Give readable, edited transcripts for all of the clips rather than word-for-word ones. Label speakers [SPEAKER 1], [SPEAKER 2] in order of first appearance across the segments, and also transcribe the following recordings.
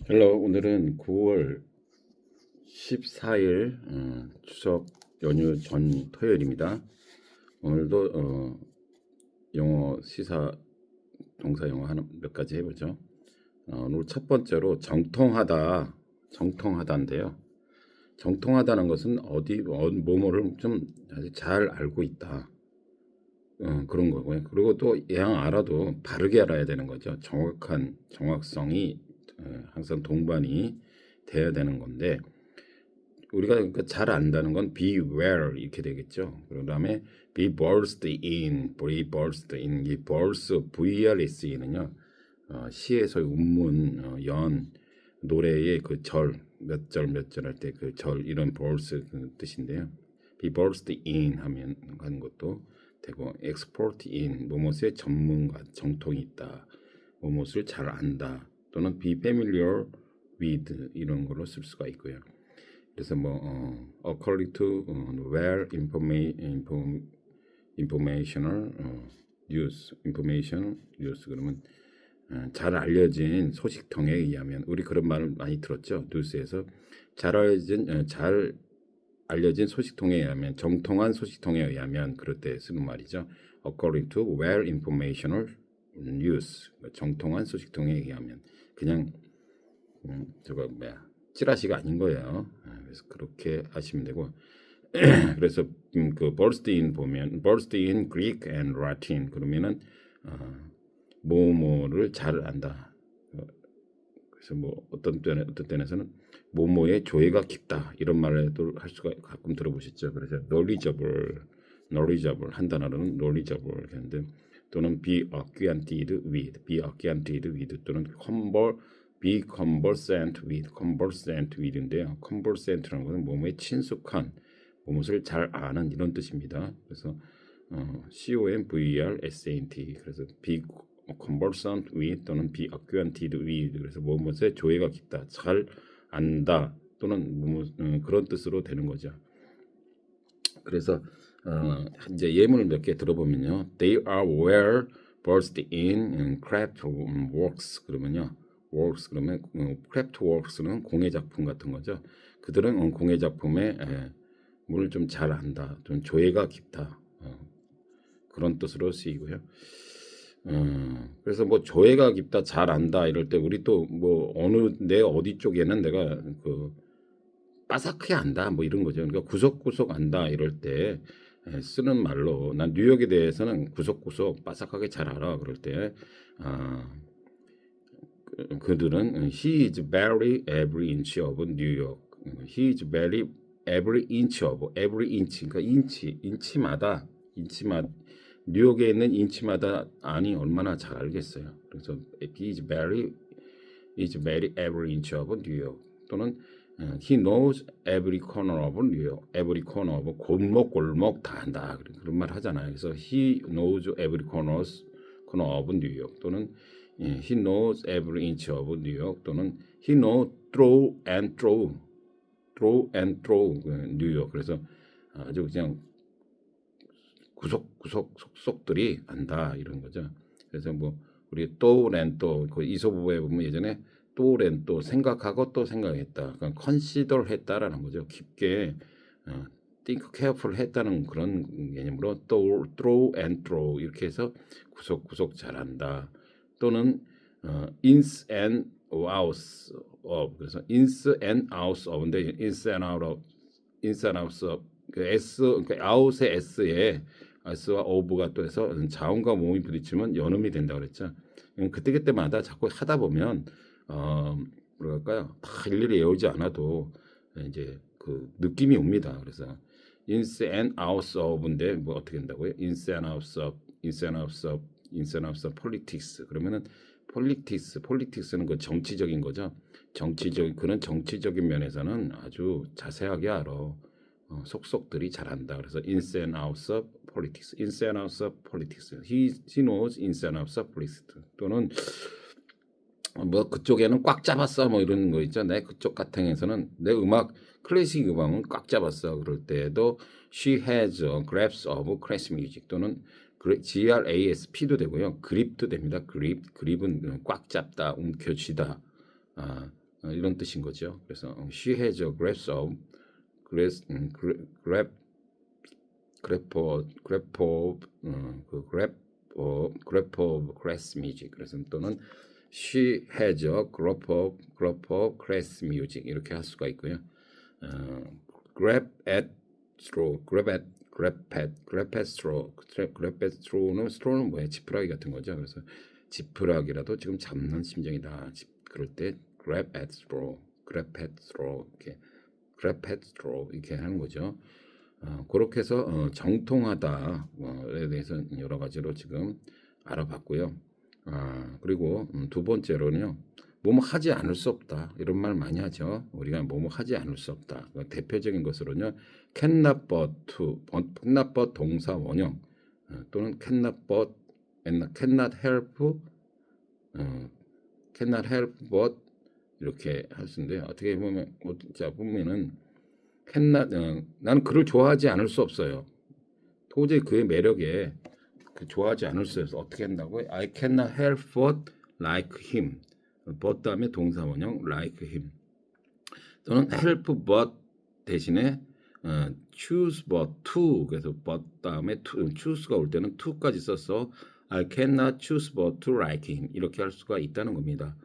[SPEAKER 1] 헬로 오늘은 9월 14일 추석 연휴 전 토요일입니다. 오늘도 영어 시사 동사 영어 몇 가지 해보죠. 오늘 첫 번째로 정통하다인데요. 정통하다는 것은 뭐뭐를 좀 아주 잘 알고 있다. 그런 거고요. 그리고 또 양 알아도 바르게 알아야 되는 거죠. 정확성이 항상 동반이 돼야 되는 건데 우리가 그러니까 잘 안다는 건 be aware 이렇게 되겠죠. 그다음에 be versed in, 이 verse VRSE는요. 시에서의 운문, 노래의 그 몇 절 몇 절 할 때 그 절 이런 verse 그 뜻인데요. be versed in 하는 것도 되고 expert in 뭐뭐의 전문가, 정통이 있다. 뭐뭐를 잘 안다. 또는 be familiar with 이런 걸로 쓸 수가 있고요. 그래서 according to informational news 그러면 잘 알려진 소식통에 의하면 우리 그런 말을 많이 들었죠. 뉴스에서 잘 알려진 소식통에 의하면 정통한 소식통에 의하면 그럴 때 쓰는 말이죠. according to well informational news 정통한 소식통에 의하면 그냥 저거 찌라시가 아닌 거예요. 그래서 그렇게 하시면 되고 그래서 그 burst in 보면 burst in Greek and Latin 그러면은 뭐뭐를 잘 안다. 그래서 어떤 때에서는 뭐뭐의 조예가 깊다 이런 말도 할 수가 가끔 들어보셨죠. 그래서 knowledgeable 한 단어로는 knowledgeable 했는데 또는 be acquainted with 또는 be conversant with인데요. conversant라는 것은 뭐뭐에 친숙한 뭐뭇을 잘 아는 이런 뜻입니다. 그래서 conversant 그래서 be conversant with 또는 be acquainted with 그래서 뭐뭇에 조예가 깊다, 잘 안다 또는 그런 뜻으로 되는 거죠. 그래서 이제 예문을 몇 개 들어보면요, they are well versed in craft works 그러면요, works 그러면 craft works는 공예 작품 같은 거죠. 그들은 공예 작품에 뭘 좀 잘 안다, 좀 조예가 깊다 그런 뜻으로 쓰이고요. 그래서 조예가 깊다, 잘 안다 이럴 때 우리 또 내 어디 쪽에는 내가 그 빠삭하게 안다 이런 거죠. 그러니까 구석구석 안다 이럴 때 쓰는 말로 난 뉴욕에 대해서는 구석구석 빠삭하게 잘 알아 그럴 때 그들은 he is very every inch of New York. he is very every inch 그러니까 인치마다 뉴욕에 있는 인치마다 아니 얼마나 잘 알겠어요. 그래서 he is very every inch of New York 또는 he knows every corner of New York. every corner of 골목 다 안다. 그런 말 하잖아요. 그래서 he knows every corner of New York 또는 he knows every inch of New York 또는 he knows through and through New York. 그래서 아주 그냥 구석구석 속속들이 안다 이런 거죠. 그래서 우리 그 이소부에 보면 예전에 또 생각하고 또 생각했다. 그러니까 consider 했다라는 거죠. 깊게 think careful 했다는 그런 개념으로 또 through 이렇게 해서 구석구석 잘한다. 또는 ins and outs of 그래서 ins and outs of인데 ins and outs of 그 s 그러니까 out의 s에 s와 of가 또 해서 자음과 모음이 부딪히면 연음이 된다 그랬죠. 그때마다 자꾸 하다 보면 뭐랄까요? 다 일일이 외우지 않아도 이제 그 느낌이 옵니다. 그래서 ins and outs of인데 어떻게 된다고요? ins and outs of politics 그러면은 politics는 그 정치적인 거죠. 그런 정치적인 면에서는 아주 자세하게 알아. 속속들이 잘한다. 그래서 ins and outs of politics. He knows ins and outs of politics. 또는 그쪽에는 꽉 잡았어 이런 거 있죠. 내 그쪽 같은 에서는 내 클래식 음악은 꽉 잡았어. 그럴 때도 she has a grasp of classic music 또는 GRASP도 되고요. 그립도 됩니다. 그립은 꽉 잡다, 움켜쥐다. 이런 뜻인 거죠. 그래서 she has a grasp of grasp grab grab of grab of 그 grab grab of class music. 그래서 또는 she has a grab of class music 이렇게 할 수가 있고요. grab at straw, grab at straw, grab at straw는 straw는 뭐야? 지푸라기 같은 거죠. 그래서 지푸라기라도 지금 잡는 심정이다. 그럴 때 grab at straw, grab at straw 이렇게 grab at straw 이렇게 하는 거죠. 그렇게 해서 정통하다에 대해서 여러 가지로 지금 알아봤고요. 그리고 두 번째로는요. 뭐뭐 하지 않을 수 없다. 이런 말 많이 하죠. 우리가 뭐뭐 하지 않을 수 없다. 대표적인 것으로는요. cannot but 동사 원형 또는 cannot help but 이렇게 할 수 있는데 어떻게 보면 자 보면은 나는 그를 좋아하지 않을 수 없어요. 도저히 그의 매력에 좋아하지 않을 수 없어서 어떻게 한다고요? I cannot help but like him. but 다음에 동사 원형 like him. 또는 help but 대신에 choose but to. 그래서 but 다음에 choose가 올 때는 to까지 써서 I cannot choose but to like him. 이렇게 할 수가 있다는 겁니다.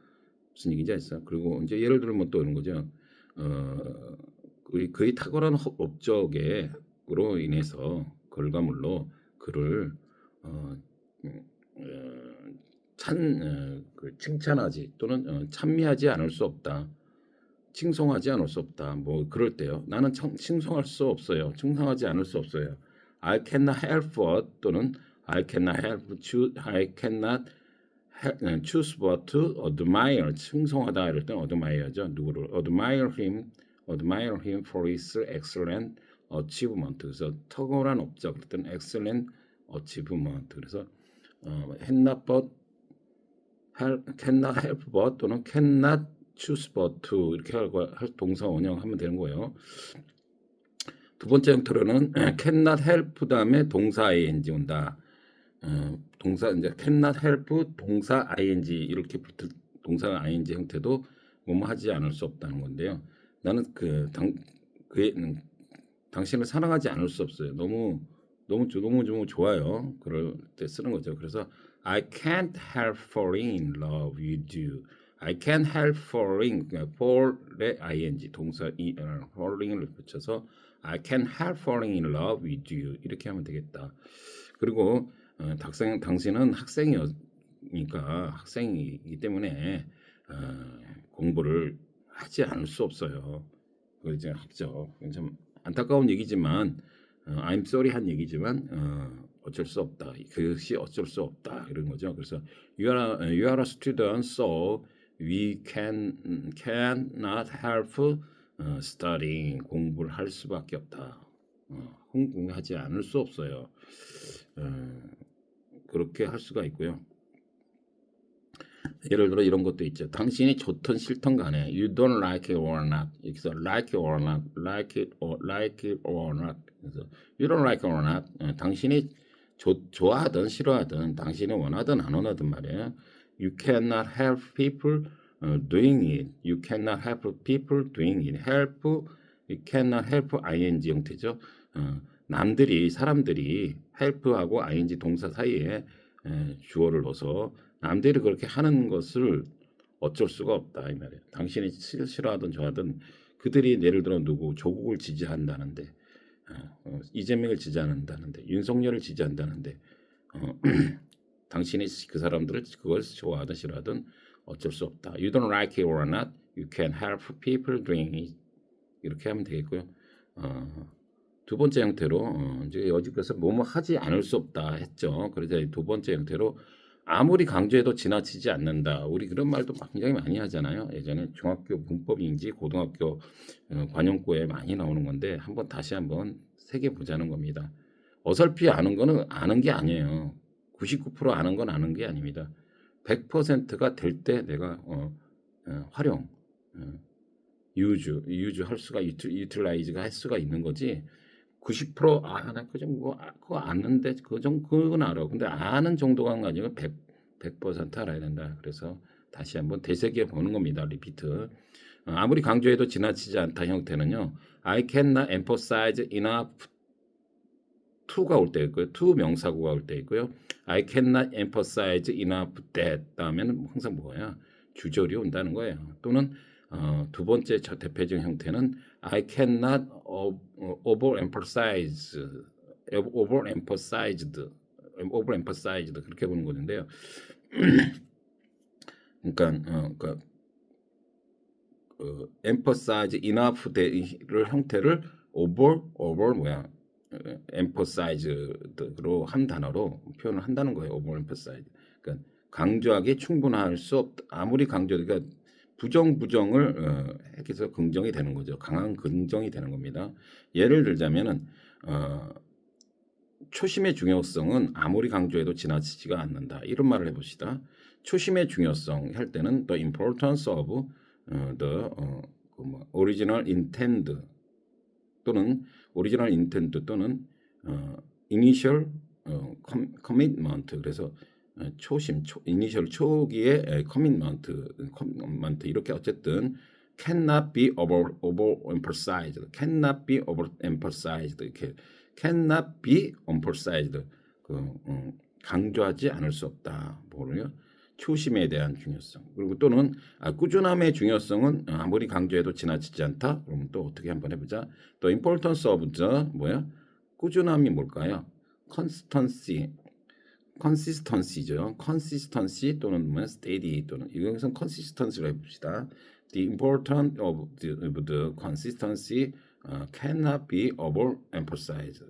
[SPEAKER 1] 무슨 얘기인지 아시죠? 그리고 이제 예를 들면 또 이런 거죠. 그의 탁월한 업적으로 인해서 결과물로 그를 칭찬하지 또는 찬미하지 않을 수 없다. 칭송하지 않을 수 없다. 뭐 그럴 때요. 나는 칭송할 수 없어요. 칭송하지 않을 수 없어요. I cannot help but 또는 I cannot choose but to admire. 칭송하다 이럴 때는 admire죠. 누구를 admire him for his excellent achievement. 그래서 탁월한 업적, 그랬던 excellent achievement. 그래서 cannot help but 또는 cannot choose but to 이렇게 할 동사 원형하면 되는 거예요. 두 번째 형태로는 cannot help 다음에 동사 ing 온다. 동사 이제 cannot help 동사 ing 이렇게 붙을 동사 ing 형태도 뭐뭐 하지 않을 수 없다는 건데요. 나는 당신을 사랑하지 않을 수 없어요. 너무 좋아요. 그럴 때 쓰는 거죠. 그래서 I can't help falling in love with you. I can't help falling, fall의 ing 동사 falling을 붙여서 I can't help falling in love with you 이렇게 하면 되겠다. 그리고 당신은 학생이기 때문에 공부를 하지 않을 수 없어요. 그 이제 학적 좀 안타까운 얘기지만 I'm sorry 한 얘기지만 어쩔 수 없다. 그것이 어쩔 수 없다 이런 거죠. 그래서 you are a student, so we cannot help studying. 공부를 할 수밖에 없다. 공부하지 않을 수 없어요. 그렇게 할 수가 있고요. 예를 들어 이런 것도 있죠. 당신이 좋든 싫든 간에 you don't like it or not. 여기서 like it or not, like it or not. 그래서 you don't like it or not. 당신이 좋아하든 싫어하든 당신이 원하든 안 원하든 말이에요. You cannot help people doing it. You cannot help people doing it. help, you cannot help ing 형태죠. 사람들이 help하고 ing 동사 사이에 주어를 넣어서 남들이 그렇게 하는 것을 어쩔 수가 없다 이 말이에요. 당신이 싫어하든 좋아하든 그들이 예를 들어 조국을 지지한다는데 이재명을 지지한다는데 윤석열을 지지한다는데 당신이 그 사람들을 그걸 좋아하든 싫어하든 어쩔 수 없다. You don't like it or not. You can help people doing it. 이렇게 하면 되겠고요. 두 번째 형태로 이제 여기서 뭐뭐 하지 않을 수 없다 했죠. 그래서 두 번째 형태로 아무리 강조해도 지나치지 않는다. 우리 그런 말도 굉장히 많이 하잖아요. 예전에 중학교 문법인지 고등학교 관용구에 많이 나오는 건데 다시 한번 새겨보자는 겁니다. 어설피 아는 거는 아는 게 아니에요. 99% 아는 건 아는 게 아닙니다. 100%가 될 때 내가 활용, 유즈 할 수가 유틸라이즈가 할 수가 있는 거지. 90% 나 그거 아는데 그건 알아. 근데 아는 정도가 아니고 100% 알아야 된다. 그래서 다시 한번 되새겨 보는 겁니다. 리피트. 아무리 강조해도 지나치지 않다 형태는요. I cannot emphasize enough to가 올 때 있고요. to 명사구가 올 때 있고요. I cannot emphasize enough that 다음에는 항상 뭐야? 주절이 온다는 거예요. 또는 두 번째 대표적 형태는 I cannot overemphasized 그렇게 보는 건데요. 그러니까 emphasize enough를 형태를 over 뭐야? emphasize로 한 단어로 표현을 한다는 거예요. overemphasize. 그러니까 강조하기 충분할 수 없다. 아무리 강조해도 그러니까 부정을 해서 긍정이 되는 거죠. 강한 긍정이 되는 겁니다. 예를 들자면은 초심의 중요성은 아무리 강조해도 지나치지가 않는다. 이런 말을 해봅시다. 초심의 중요성 할 때는 the importance of the original intent 또는 original intent 또는 initial commitment 그래서 initial 초기의 commitment 이렇게 어쨌든 cannot be overemphasized 이렇게 cannot be emphasized 강조하지 않을 수 없다. 뭐를요? 초심에 대한 중요성. 그리고 또는 꾸준함의 중요성은 아무리 강조해도 지나치지 않다. 그러면 또 어떻게 한번 해보자. The importance of the 꾸준함이 뭘까요? consistency죠. consistency 또는 steady 또는 이것은 consistency로 해봅시다. The importance of the consistency cannot be overemphasized.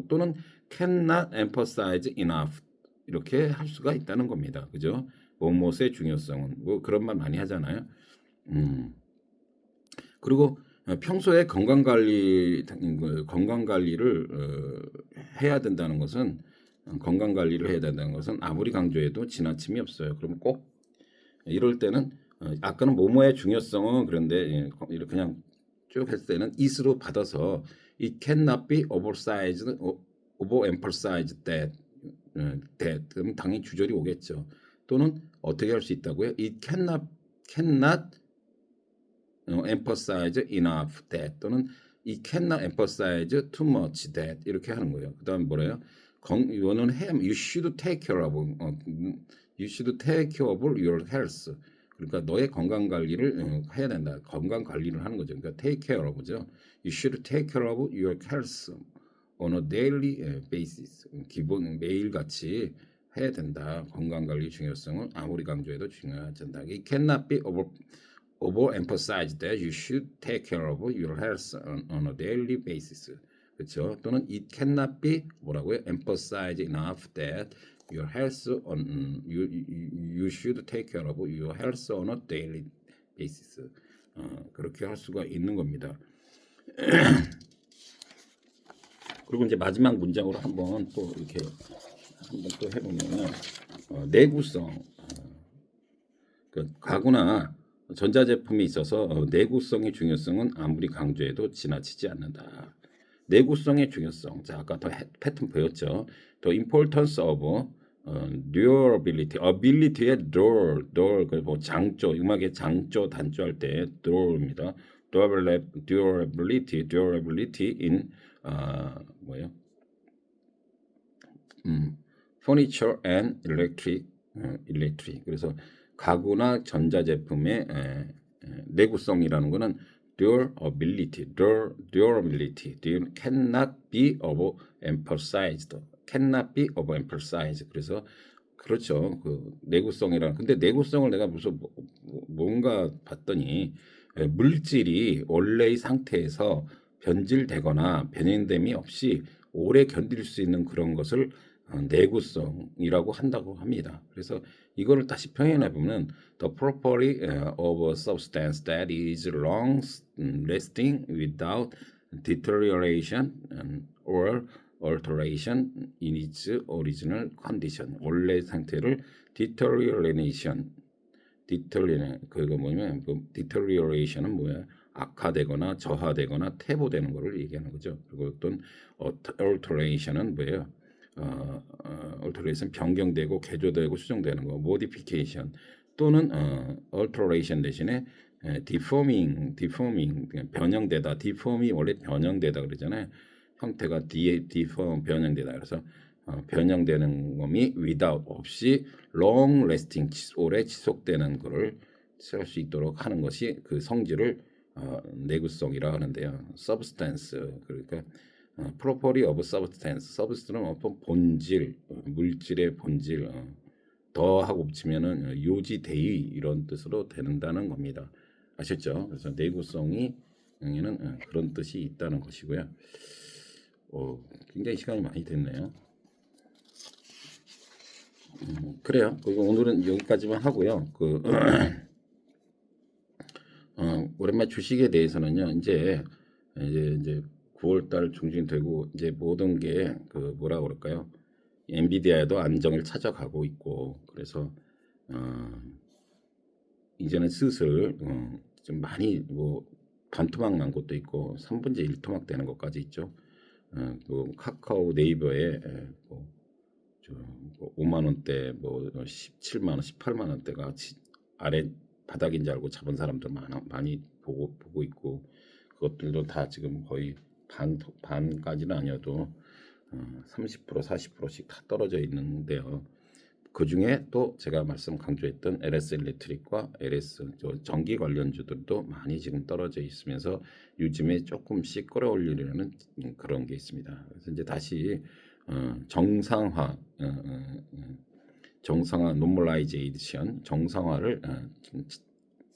[SPEAKER 1] 또는 cannot emphasize enough 이렇게 할 수가 있다는 겁니다. 그죠? 무엇의 중요성은 뭐 그런 말 많이 하잖아요. 그리고 평소에 건강 관리를 해야 된다는 것은 아무리 강조해도 지나침이 없어요. 그러면 꼭 이럴 때는 아까는 뭐뭐의 중요성은 그런데 이렇게 그냥 쭉 했을 때는 it으로 받아서 it cannot be overemphasized that 그럼 당연히 주절이 오겠죠. 또는 어떻게 할 수 있다고요? It cannot emphasize enough that 또는 it cannot emphasize too much that 이렇게 하는 거예요. 그다음 뭐래요? 이거는 you should take care of your health. 그러니까 너의 건강 관리를 해야 된다. 건강 관리를 하는 거죠. 그러니까 take care of죠. You should take care of your health on a daily basis. 기본 매일같이 해야 된다. 건강관리 중요성은 아무리 강조해도 중요하지 않다. It cannot be overemphasized that you should take care of your health on a daily basis. 그렇죠? 또는 it cannot be 뭐라고요? emphasized enough that your health you should take care of your health on a daily basis. 그렇게 할 수가 있는 겁니다. 그리고 이제 마지막 문장으로 한번 또 이렇게 한번 또 해보면은 내구성 가구나 전자제품에 있어서 내구성의 중요성은 아무리 강조해도 지나치지 않는다. 내구성의 중요성. 자 아까 더 패턴 보였죠. The importance of durability, ability의 door 뭐 장조 음악의 장조 단조 할 때 door입니다. durability in 뭐요? furniture and electric. 그래서 가구나 전자제품의 내구성이라는 거는 durability cannot be overemphasized. 그래서 그렇죠. 그 내구성이라는 근데 내구성을 내가 무슨 뭔가 봤더니 물질이 원래의 상태에서 변질되거나 변형됨이 없이 오래 견딜 수 있는 그런 것을 내구성이라고 한다고 합니다. 그래서 이거를 다시 표현해 보면 the property of a substance that is long lasting without deterioration or alteration in its original condition. 원래 상태를 deterioration 그거 뭐냐면 deterioration은 뭐야? 악화되거나 저하되거나 퇴보되는 것을 얘기하는 거죠. 그리고 어떤 alteration은 뭐예요? alteration 변경되고 개조되고 수정되는 거, modification 또는 alteration 대신에 deforming 그냥 변형되다. deform이 원래 변형되다 그러잖아요. 형태가 deform 변형되다. 그래서 변형되는 것이 without 없이 long lasting 오래 지속되는 것을 쓸 수 있도록 하는 것이 그 성질을 내구성이라 하는데요. substance 그러니까 property of substance. substance는 어떤 본질, 물질의 본질. 더하고 붙이면은 요지대의 이런 뜻으로 된다는 겁니다. 아셨죠? 그래서 내구성이 는 그런 뜻이 있다는 것이고요. 굉장히 시간이 많이 됐네요. 그래요. 그리고 오늘은 여기까지만 하고요. 오랜만에 주식에 대해서는요. 이제 9월달 중순 되고 이제 모든 게 뭐라 그럴까요? 엔비디아에도 안정을 찾아가고 있고 그래서 이제는 슬슬 좀 많이 뭐 반토막 난 것도 있고 3분의 1토막 되는 것까지 있죠. 카카오 네이버에 뭐 5만 원대 뭐 17만 원, 18만 원대가 아래 바닥인 줄 알고 잡은 사람들 많이 보고 있고 그것들도 다 지금 거의 반까지는 아니어도 30% 40%씩 다 떨어져 있는데요. 그 중에 또 제가 강조했던 LS 일렉트릭과 LS 전기 관련주들도 많이 지금 떨어져 있으면서 요즘에 조금씩 끌어올리려는 그런 게 있습니다. 그래서 이제 다시 정상화 노멀라이제이션 정상화를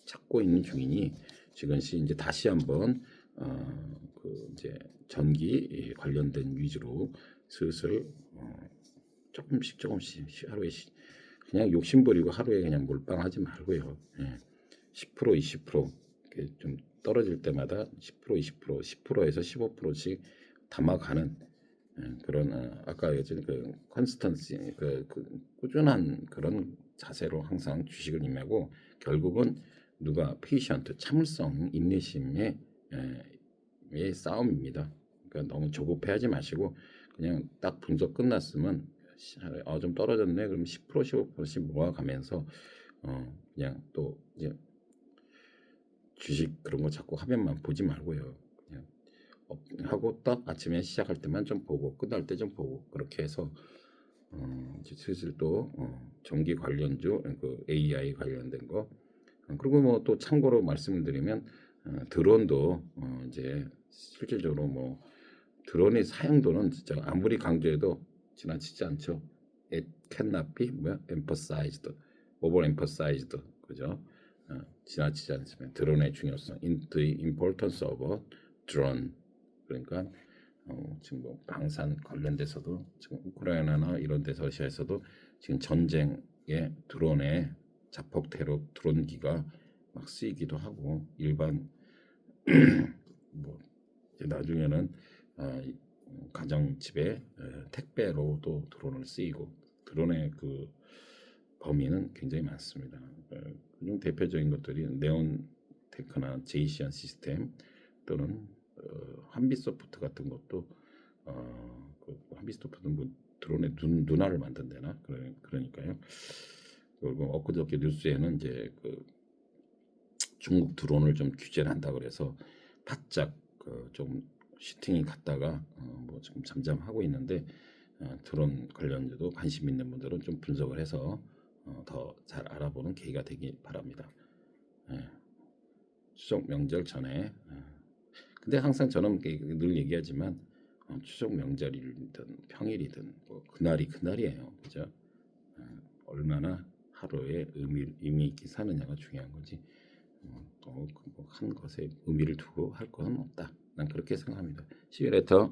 [SPEAKER 1] 찾고 있는 중이니 지금 이제 다시 한번 이제 전기 관련된 위주로 슬슬 조금씩 하루에 그냥 욕심부리고 하루에 그냥 몰빵하지 말고요. 10% 20% 이렇게 좀 떨어질 때마다 10% 20% 10%에서 15%씩 담아가는 그런 아까 예전에 컨스턴시 꾸준한 그런 자세로 항상 주식을 임하고 결국은 페이션트 참을성 인내심의 싸움입니다. 그러니까 너무 조급해하지 마시고 그냥 딱 분석 끝났으면 좀 떨어졌네 그럼 10% 15%씩 모아가면서 그냥 또 이제 주식 그런 거 자꾸 화면만 보지 말고요. 그냥 하고 딱 아침에 시작할 때만 좀 보고 끝날 때 좀 보고 그렇게 해서 이제 슬슬 또 전기 관련주 AI 관련된 거 그리고 뭐 또 참고로 말씀을 드리면 드론도 이제 실질적으로 뭐 드론의 사용도는 진짜 아무리 강조해도 지나치지 않죠. It cannot be emphasized, overemphasized, 그죠? 지나치지 않지만 드론의 중요성, the importance of drone. 그러니까 지금 뭐 방산 관련돼서도 지금 우크라이나나 이런 데서 러시아에서도 지금 전쟁에 드론의 자폭 테러 드론기가 막 쓰이기도 하고 일반 뭐 이제 나중에는 가정집에 택배로도 드론을 쓰이고 드론의 범위는 굉장히 많습니다. 그중 대표적인 것들이 네온테크나 제이시안 시스템 또는 한빛소프트 같은 것도 한빛소프트는 뭐 드론의 눈알을 만든다나 그러니까요. 그리고 엊그저께 뉴스에는 이제 중국 드론을 좀 규제를 한다 그래서 바짝 좀 슈팅이 갔다가 뭐 지금 잠잠하고 있는데 드론 관련주도 관심 있는 분들은 좀 분석을 해서 더 잘 알아보는 계기가 되길 바랍니다. 추석 명절 전에 근데 항상 저는 늘 얘기하지만 추석 명절이든 평일이든 뭐 그날이 그날이에요. 그죠? 얼마나 하루에 의미 있게 사느냐가 중요한 거지. 한 것에 의미를 두고 할 건 없다. 난 그렇게 생각합니다. See you later.